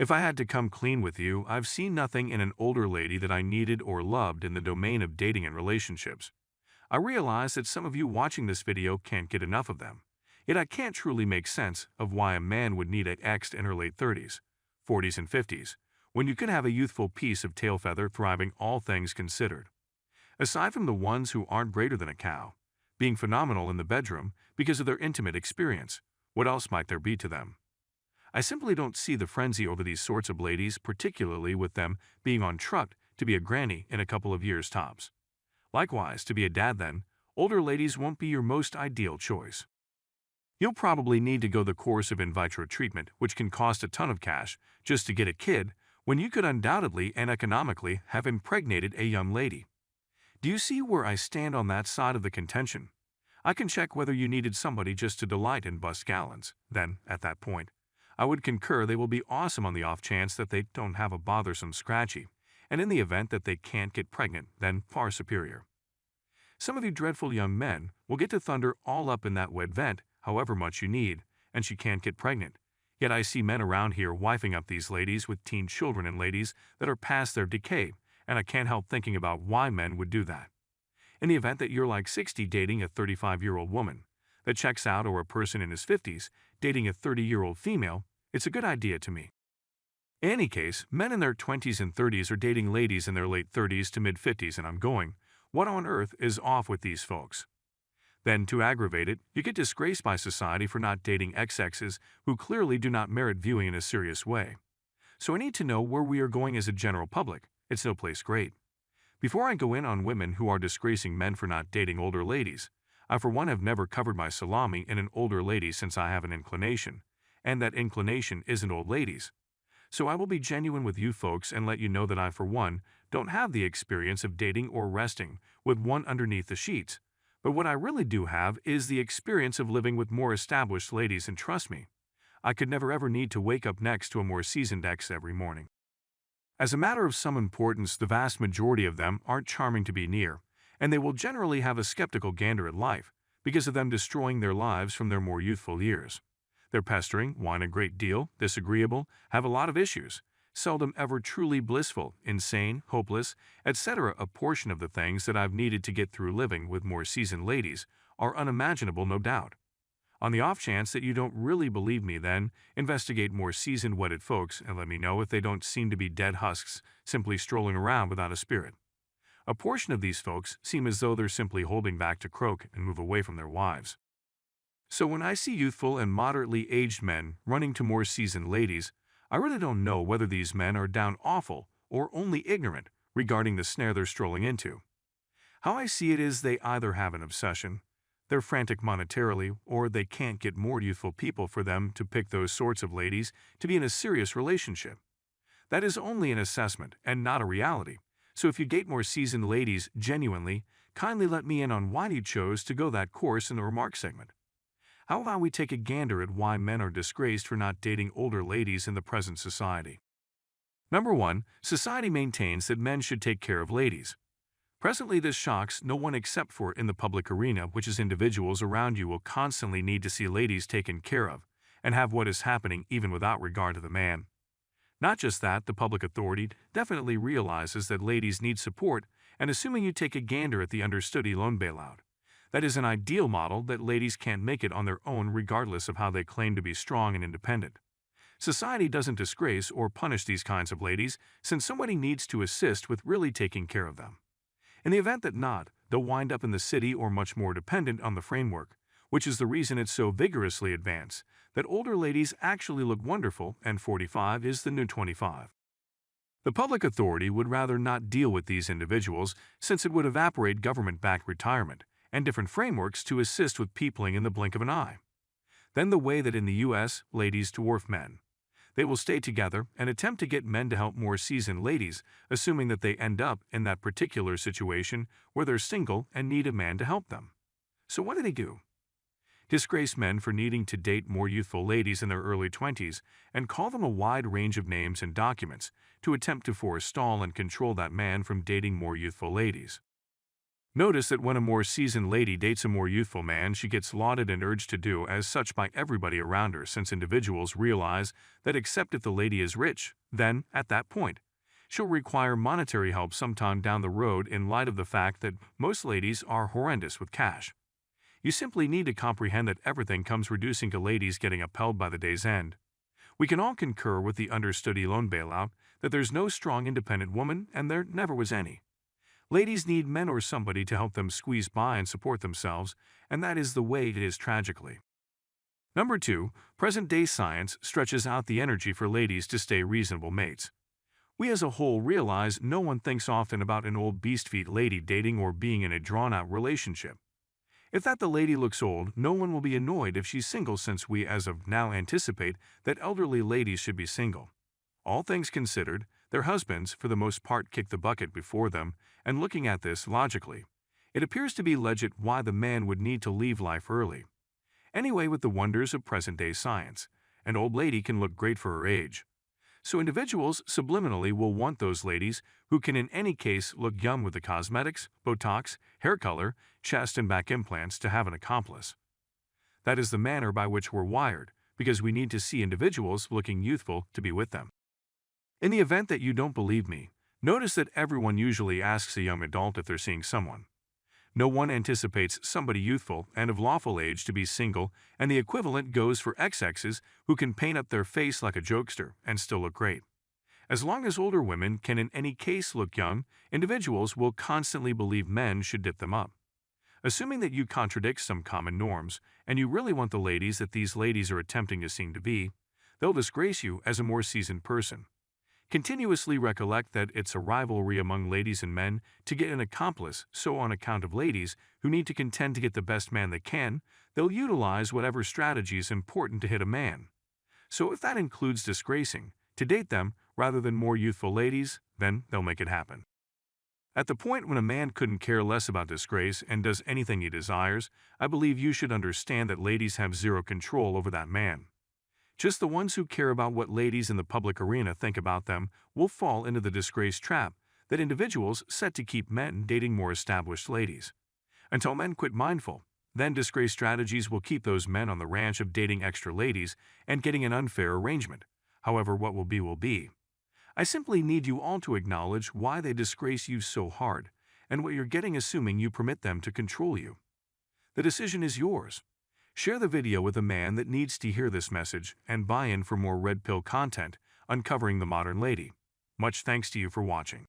If I had to come clean with you, I've seen nothing in an older lady that I needed or loved in the domain of dating and relationships. I realize that some of you watching this video can't get enough of them. Yet I can't truly make sense of why a man would need an ex in her late 30s, 40s, and 50s, when you could have a youthful piece of tail feather thriving all things considered. Aside from the ones who aren't greater than a cow, being phenomenal in the bedroom because of their intimate experience, what else might there be to them? I simply don't see the frenzy over these sorts of ladies, particularly with them being on truck to be a granny in a couple of years tops. Likewise, to be a dad then, older ladies won't be your most ideal choice. You'll probably need to go the course of in vitro treatment, which can cost a ton of cash, just to get a kid, when you could undoubtedly and economically have impregnated a young lady. Do you see where I stand on that side of the contention? I can check whether you needed somebody just to delight and bust gallons. Then, at that point, I would concur they will be awesome on the off chance that they don't have a bothersome scratchy, and in the event that they can't get pregnant, then far superior. Some of you dreadful young men will get to thunder all up in that wet vent, however much you need, and she can't get pregnant. Yet I see men around here wifing up these ladies with teen children and ladies that are past their decay, and I can't help thinking about why men would do that. In the event that you're like 60 dating a 35-year-old woman that checks out, or a person in his 50s dating a 30-year-old female, it's a good idea to me. In any case, men in their 20s and 30s are dating ladies in their late 30s to mid-50s, and I'm going, what on earth is off with these folks? Then, to aggravate it, you get disgraced by society for not dating XXs who clearly do not merit viewing in a serious way. So I need to know where we are going as a general public. It's no place great. Before I go in on women who are disgracing men for not dating older ladies, I for one have never covered my salami in an older lady since I have an inclination, and that inclination isn't old ladies. So I will be genuine with you folks and let you know that I for one don't have the experience of dating or resting with one underneath the sheets, but what I really do have is the experience of living with more established ladies, and trust me, I could never ever need to wake up next to a more seasoned ex every morning. As a matter of some importance, the vast majority of them aren't charming to be near, and they will generally have a skeptical gander at life because of them destroying their lives from their more youthful years. They're pestering, whine a great deal, disagreeable, have a lot of issues, seldom ever truly blissful, insane, hopeless, etc. A portion of the things that I've needed to get through living with more seasoned ladies are unimaginable, no doubt. On the off chance that you don't really believe me, then investigate more seasoned wedded folks and let me know if they don't seem to be dead husks simply strolling around without a spirit. A portion of these folks seem as though they're simply holding back to croak and move away from their wives. So when I see youthful and moderately aged men running to more seasoned ladies, I really don't know whether these men are down awful or only ignorant regarding the snare they're strolling into. How I see it is they either have an obsession, they're frantic monetarily, or they can't get more youthful people for them to pick those sorts of ladies to be in a serious relationship. That is only an assessment and not a reality, so if you date more seasoned ladies genuinely, kindly let me in on why you chose to go that course in the remark segment. How about we take a gander at why men are disgraced for not dating older ladies in the present society? Number 1. Society maintains that men should take care of ladies. Presently, this shocks no one except for in the public arena, which is individuals around you will constantly need to see ladies taken care of and have what is happening even without regard to the man. Not just that, the public authority definitely realizes that ladies need support, and assuming you take a gander at the understudy loan bailout, that is an ideal model that ladies can't make it on their own regardless of how they claim to be strong and independent. Society doesn't disgrace or punish these kinds of ladies since somebody needs to assist with really taking care of them. In the event that not, they'll wind up in the city or much more dependent on the framework, which is the reason it's so vigorously advanced that older ladies actually look wonderful and 45 is the new 25. The public authority would rather not deal with these individuals since it would evaporate government-backed retirement and different frameworks to assist with peopling in the blink of an eye. Then the way that in the U.S. ladies dwarf men. They will stay together and attempt to get men to help more seasoned ladies, assuming that they end up in that particular situation where they're single and need a man to help them. So what do they do? Disgrace men for needing to date more youthful ladies in their early 20s and call them a wide range of names and documents to attempt to forestall and control that man from dating more youthful ladies. Notice that when a more seasoned lady dates a more youthful man, she gets lauded and urged to do as such by everybody around her, since individuals realize that except if the lady is rich, then, at that point, she'll require monetary help sometime down the road in light of the fact that most ladies are horrendous with cash. You simply need to comprehend that everything comes reducing to ladies getting upheld by the day's end. We can all concur with the understudy loan bailout that there's no strong independent woman and there never was any. Ladies need men or somebody to help them squeeze by and support themselves, and that is the way it is tragically. Number 2, present-day science stretches out the energy for ladies to stay reasonable mates. We as a whole realize no one thinks often about an old beast-feet lady dating or being in a drawn-out relationship. If that the lady looks old, no one will be annoyed if she's single, since we as of now anticipate that elderly ladies should be single. All things considered, their husbands, for the most part, kick the bucket before them, and looking at this logically, it appears to be legit why the man would need to leave life early. Anyway, with the wonders of present-day science, an old lady can look great for her age. So individuals subliminally will want those ladies who can in any case look young with the cosmetics, Botox, hair color, chest and back implants to have an accomplice. That is the manner by which we're wired, because we need to see individuals looking youthful to be with them. In the event that you don't believe me, notice that everyone usually asks a young adult if they're seeing someone. No one anticipates somebody youthful and of lawful age to be single, and the equivalent goes for XXs who can paint up their face like a jokester and still look great. As long as older women can in any case look young, individuals will constantly believe men should dip them up. Assuming that you contradict some common norms, and you really want the ladies that these ladies are attempting to seem to be, they'll disgrace you as a more seasoned person. Continuously recollect that it's a rivalry among ladies and men to get an accomplice, so on account of ladies who need to contend to get the best man they can, they'll utilize whatever strategy is important to hit a man. So if that includes disgracing, to date them rather than more youthful ladies, then they'll make it happen. At the point when a man couldn't care less about disgrace and does anything he desires, I believe you should understand that ladies have zero control over that man. Just the ones who care about what ladies in the public arena think about them will fall into the disgrace trap that individuals set to keep men dating more established ladies. Until men quit mindful, then disgrace strategies will keep those men on the ranch of dating extra ladies and getting an unfair arrangement. However, what will be will be. I simply need you all to acknowledge why they disgrace you so hard and what you're getting assuming you permit them to control you. The decision is yours. Share the video with a man that needs to hear this message and buy in for more red pill content uncovering the modern lady. Much thanks to you for watching.